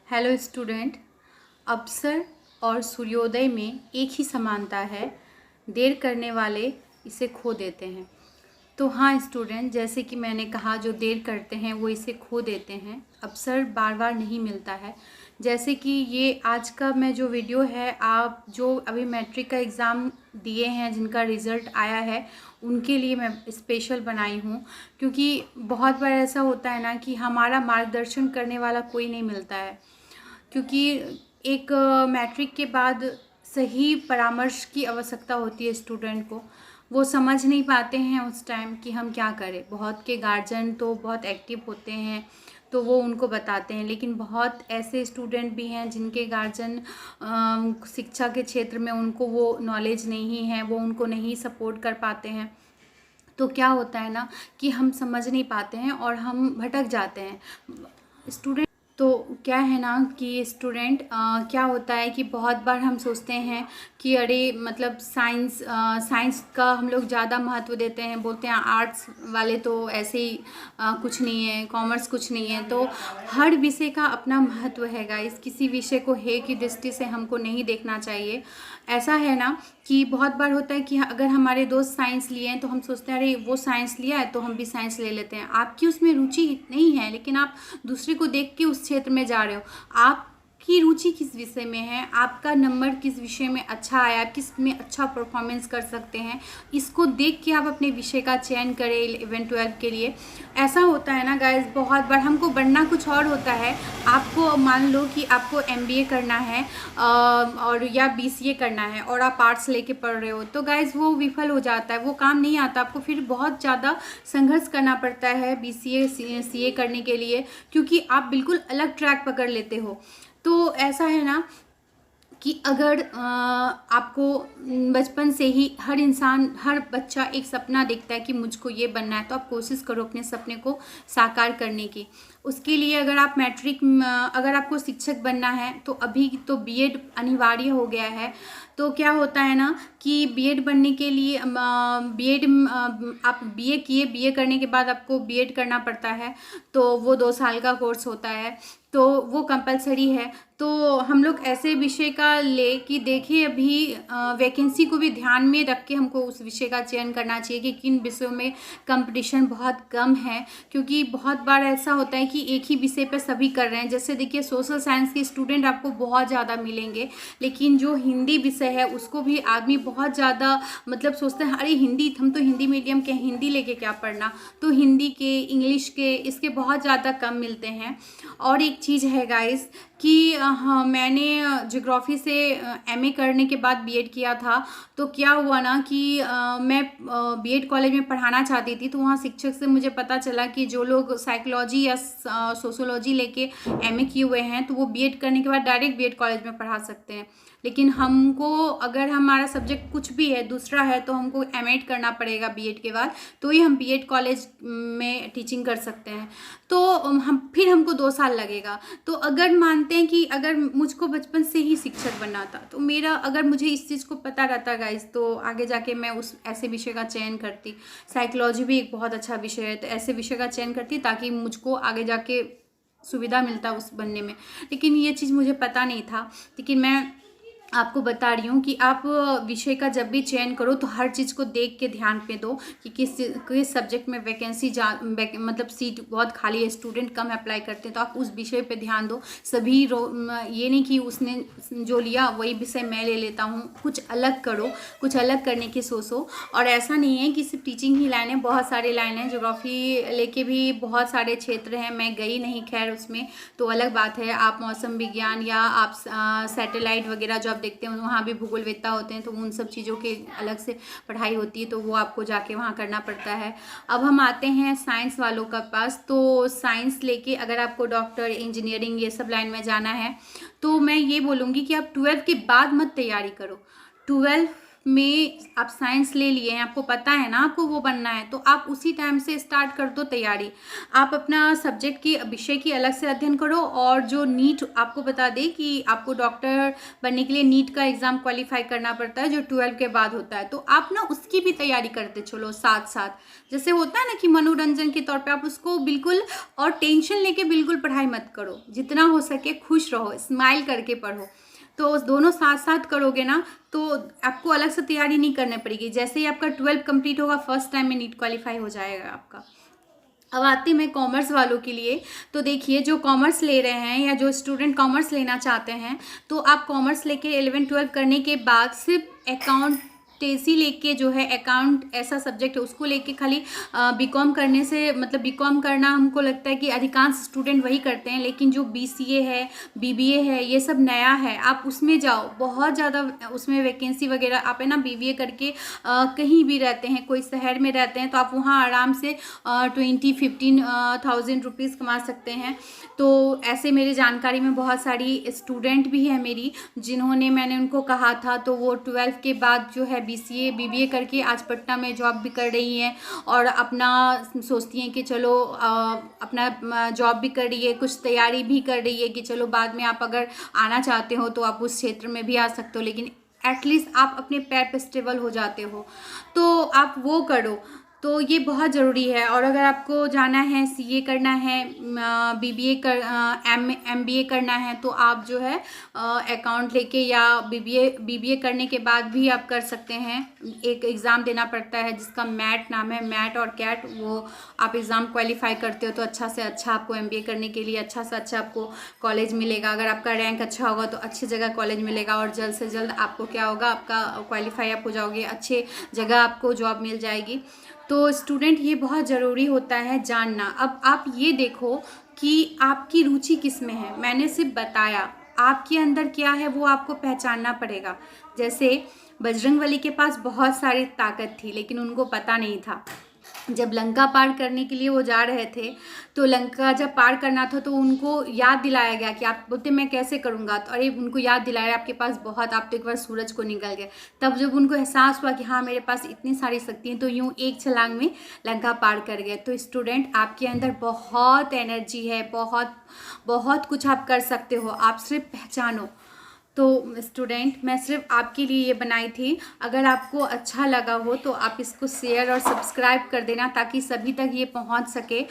Hello student. अवसर और सूर्योदय में एक ही समानता है, देर करने वाले इसे खो देते हैं। तो हाँ स्टूडेंट, जैसे कि मैंने कहा, जो देर करते हैं वो इसे खो देते हैं। अवसर बार बार नहीं मिलता है। जैसे कि ये आज का मैं जो वीडियो है, आप जो अभी मैट्रिक का एग्ज़ाम दिए हैं, जिनका रिज़ल्ट आया है, उनके लिए मैं स्पेशल बनाई हूँ। क्योंकि बहुत बार ऐसा होता है ना कि हमारा मार्गदर्शन करने वाला कोई नहीं मिलता है। क्योंकि एक मैट्रिक के बाद सही परामर्श की आवश्यकता होती है स्टूडेंट को। वो समझ नहीं पाते हैं उस टाइम कि हम क्या करें। बहुत के गार्जियन तो बहुत एक्टिव होते हैं, तो वो उनको बताते हैं, लेकिन बहुत ऐसे स्टूडेंट भी हैं जिनके गार्जियन शिक्षा के क्षेत्र में उनको वो नॉलेज नहीं है, वो उनको नहीं सपोर्ट कर पाते हैं। तो क्या होता है ना कि हम समझ नहीं पाते हैं और हम भटक जाते हैं स्टूडेंट। तो क्या है ना कि स्टूडेंट क्या होता है कि बहुत बार हम सोचते हैं कि अरे मतलब साइंस का हम लोग ज़्यादा महत्व देते हैं, बोलते हैं आर्ट्स वाले तो ऐसे ही कुछ नहीं है, कॉमर्स कुछ नहीं है। तो हर विषय का अपना महत्व है गाइस। किसी विषय को हे की दृष्टि से हमको नहीं देखना चाहिए। ऐसा है ना कि बहुत बार होता है कि अगर हमारे दोस्त साइंस लिए हैं तो हम सोचते हैं अरे वो साइंस लिया है तो हम भी साइंस ले लेते हैं। आपकी उसमें रुचि नहीं है, लेकिन आप दूसरे को देख के उस क्षेत्र में जा रहे हो। आपकी रुचि किस विषय में है, आपका नंबर किस विषय में अच्छा आया, किस में अच्छा परफॉर्मेंस कर सकते हैं, इसको देख के आप अपने विषय का चयन करें 11-12 के लिए। ऐसा होता है ना गाइस, बहुत बार हमको बनना कुछ और होता है। आपको मान लो कि आपको MBA करना है और या BCA करना है और आप आर्ट्स लेके पढ़ रहे हो, तो गाइस वो विफल हो जाता है, वो काम नहीं आता आपको। फिर बहुत ज़्यादा संघर्ष करना पड़ता है BCA CA करने के लिए, क्योंकि आप बिल्कुल अलग ट्रैक पकड़ लेते हो। तो ऐसा है ना कि अगर आपको बचपन से ही हर बच्चा एक सपना देखता है कि मुझको ये बनना है, तो आप कोशिश करो अपने सपने को साकार करने की। उसके लिए अगर आप अगर आपको शिक्षक बनना है तो अभी तो BEd अनिवार्य हो गया है। तो क्या होता है ना कि BEd बनने के लिए BEd आप BA किए, BA करने के बाद आपको BEd करना पड़ता है। तो वो 2 साल का कोर्स होता है, तो वो कंपलसरी है। तो हम लोग ऐसे विषय का ले कि देखिए, अभी वैकेंसी को भी ध्यान में रख के हमको उस विषय का चयन करना चाहिए कि किन विषयों में कंपटीशन बहुत कम है। क्योंकि बहुत बार ऐसा होता है कि एक ही विषय पर सभी कर रहे हैं। जैसे देखिए, सोशल साइंस के स्टूडेंट आपको बहुत ज़्यादा मिलेंगे, लेकिन जो हिंदी विषय है उसको भी आदमी बहुत ज़्यादा मतलब सोचते हैं अरे हिंदी, हम तो हिंदी मीडियम के, हिंदी लेके क्या पढ़ना। तो हिंदी के, इंग्लिश के, इसके बहुत ज़्यादा कम मिलते हैं। और एक चीज़ है गाइस कि हाँ, मैंने ज्योग्राफी से MA करने के बाद BEd किया था। तो क्या हुआ ना कि मैं BEd कॉलेज में पढ़ाना चाहती थी, तो वहाँ शिक्षक से मुझे पता चला कि जो लोग साइकोलॉजी या सोशोलॉजी लेके MA किए हुए हैं तो वो BEd करने के बाद डायरेक्ट BEd कॉलेज में पढ़ा सकते हैं। लेकिन हमको, अगर हमारा सब्जेक्ट कुछ भी है, दूसरा है, तो हमको MAd करना पड़ेगा BEd के बाद, तो ही हम BEd कॉलेज में टीचिंग कर सकते हैं। तो फिर हमको 2 साल लगेगा। तो अगर मानते हैं कि अगर मुझको बचपन से ही शिक्षक बनना था, तो अगर मुझे इस चीज़ को पता रहता गाइस, तो आगे जाके मैं उस ऐसे विषय का चयन करती। साइकोलॉजी भी एक बहुत अच्छा विषय है, तो ऐसे विषय का चयन करती ताकि मुझको आगे जाके सुविधा मिलता उस बनने में। लेकिन ये चीज़ मुझे पता नहीं था। लेकिन मैं आपको बता रही हूँ कि आप विषय का जब भी चयन करो तो हर चीज़ को देख के ध्यान पे दो कि किस सब्जेक्ट में वैकेंसी मतलब सीट बहुत खाली है, स्टूडेंट कम अप्लाई करते हैं, तो आप उस विषय पे ध्यान दो। ये नहीं कि उसने जो लिया वही विषय मैं ले लेता हूँ। कुछ अलग करो, कुछ अलग करने की सोचो। और ऐसा नहीं है कि सिर्फ टीचिंग ही लाइन है, बहुत सारे लाइन हैं। ज्योग्राफी लेके भी बहुत सारे क्षेत्र हैं, मैं गई नहीं खैर उसमें, तो अलग बात है। आप मौसम विज्ञान या आप सैटेलाइट वगैरह जो देखते हैं, वहाँ भी भूगोलवेत्ता होते हैं, तो उन सब चीज़ों के अलग से पढ़ाई होती है, तो वो आपको जाके वहाँ करना पड़ता है। अब हम आते हैं साइंस वालों का पास। तो साइंस लेके अगर आपको डॉक्टर, इंजीनियरिंग ये सब लाइन में जाना है, तो मैं ये बोलूँगी कि आप 12th के बाद मत तैयारी करो। 12 में आप साइंस ले लिए हैं, आपको पता है ना आपको वो बनना है, तो आप उसी टाइम से स्टार्ट कर दो तैयारी। आप अपना सब्जेक्ट की विषय की अलग से अध्ययन करो, और जो नीट आपको बता दें कि आपको डॉक्टर बनने के लिए नीट का एग्ज़ाम क्वालिफाई करना पड़ता है जो 12 के बाद होता है, तो आप ना उसकी भी तैयारी करते चलो साथ साथ। जैसे होता है ना कि मनोरंजन के तौर पे आप उसको बिल्कुल, और टेंशन लेके बिल्कुल पढ़ाई मत करो, जितना हो सके खुश रहो, स्माइल करके पढ़ो। तो उस दोनों साथ साथ करोगे ना तो आपको अलग से तैयारी नहीं करनी पड़ेगी। जैसे ही आपका 12 कंप्लीट होगा, फर्स्ट टाइम में नीट क्वालिफाई हो जाएगा आपका। अब आती मैं कॉमर्स वालों के लिए। तो देखिए, जो कॉमर्स ले रहे हैं या जो स्टूडेंट कॉमर्स लेना चाहते हैं, तो आप कॉमर्स लेके 11-12 करने के बाद सिर्फ अकाउंटेंसी लेके, जो है अकाउंट ऐसा सब्जेक्ट है उसको लेके खाली बीकॉम करने से, मतलब बीकॉम करना हमको लगता है कि अधिकांश स्टूडेंट वही करते हैं, लेकिन जो बीसीए है, बीबीए है, ये सब नया है, आप उसमें जाओ, बहुत ज़्यादा उसमें वैकेंसी वगैरह। आप है ना बीबीए करके कहीं भी रहते हैं, कोई शहर में रहते हैं, तो आप वहाँ आराम से 20-15,000 रुपीज़ कमा सकते हैं। तो ऐसे मेरे जानकारी में बहुत सारी स्टूडेंट भी है मेरी, जिन्होंने, मैंने उनको कहा था, तो वो 12 के बाद जो है बीसीए बीबीए करके आज पटना में जॉब भी कर रही हैं, और अपना सोचती हैं कि चलो अपना जॉब भी कर रही है, कुछ तैयारी भी कर रही है कि चलो बाद में आप अगर आना चाहते हो तो आप उस क्षेत्र में भी आ सकते हो, लेकिन एटलीस्ट आप अपने पैर पे स्टेबल हो जाते हो, तो आप वो करो। तो ये बहुत ज़रूरी है। और अगर आपको जाना है, सीए करना है, बीबीए कर एमबीए करना है, तो आप जो है अकाउंट लेके या बीबीए करने के बाद भी आप कर सकते हैं। एक एग्ज़ाम देना पड़ता है जिसका मैट नाम है, मैट और कैट, वो आप एग्ज़ाम क्वालिफाई करते हो तो अच्छा से अच्छा आपको एमबीए करने के लिए अच्छा से अच्छा आपको कॉलेज मिलेगा। अगर आपका रैंक अच्छा होगा तो अच्छी जगह कॉलेज मिलेगा, और जल्द से जल्द आपको क्या होगा, आपका क्वालिफाई आप हो जाओगे, अच्छे जगह आपको जॉब मिल जाएगी। तो स्टूडेंट, ये बहुत ज़रूरी होता है जानना। अब आप ये देखो कि आपकी रुचि किस में है, मैंने सिर्फ बताया, आपके अंदर क्या है वो आपको पहचानना पड़ेगा। जैसे बजरंगबली के पास बहुत सारी ताकत थी, लेकिन उनको पता नहीं था। जब लंका पार करने के लिए वो जा रहे थे, तो लंका जब पार करना था तो उनको याद दिलाया गया कि आप बोलते मैं कैसे करूँगा, तो अरे उनको याद दिलाया आपके पास बहुत, आप तो एक बार सूरज को निकल गए। तब जब उनको एहसास हुआ कि हाँ मेरे पास इतनी सारी शक्ति हैं, तो यूँ एक छलांग में लंका पार कर गए। तो स्टूडेंट, आपके अंदर बहुत एनर्जी है, बहुत बहुत कुछ आप कर सकते हो, आप सिर्फ पहचानो। तो स्टूडेंट, मैं सिर्फ आपके लिए ये बनाई थी। अगर आपको अच्छा लगा हो तो आप इसको शेयर और सब्सक्राइब कर देना, ताकि सभी तक ये पहुंच सके।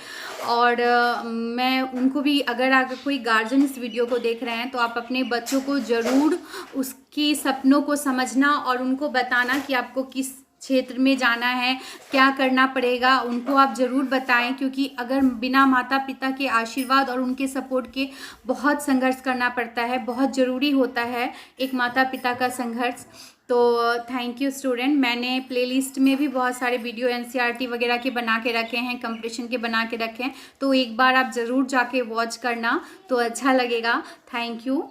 और मैं उनको भी, अगर कोई गार्जियन इस वीडियो को देख रहे हैं, तो आप अपने बच्चों को ज़रूर उसकी सपनों को समझना और उनको बताना कि आपको किस क्षेत्र में जाना है, क्या करना पड़ेगा, उनको आप ज़रूर बताएं। क्योंकि अगर बिना माता पिता के आशीर्वाद और उनके सपोर्ट के बहुत संघर्ष करना पड़ता है, बहुत ज़रूरी होता है एक माता पिता का संघर्ष। तो थैंक यू स्टूडेंट। मैंने प्लेलिस्ट में भी बहुत सारे वीडियो एनसीईआरटी वगैरह के बना के रखे हैं, कंपटीशन के बना के रखे हैं, तो एक बार आप ज़रूर जाके वॉच करना, तो अच्छा लगेगा। Thank you.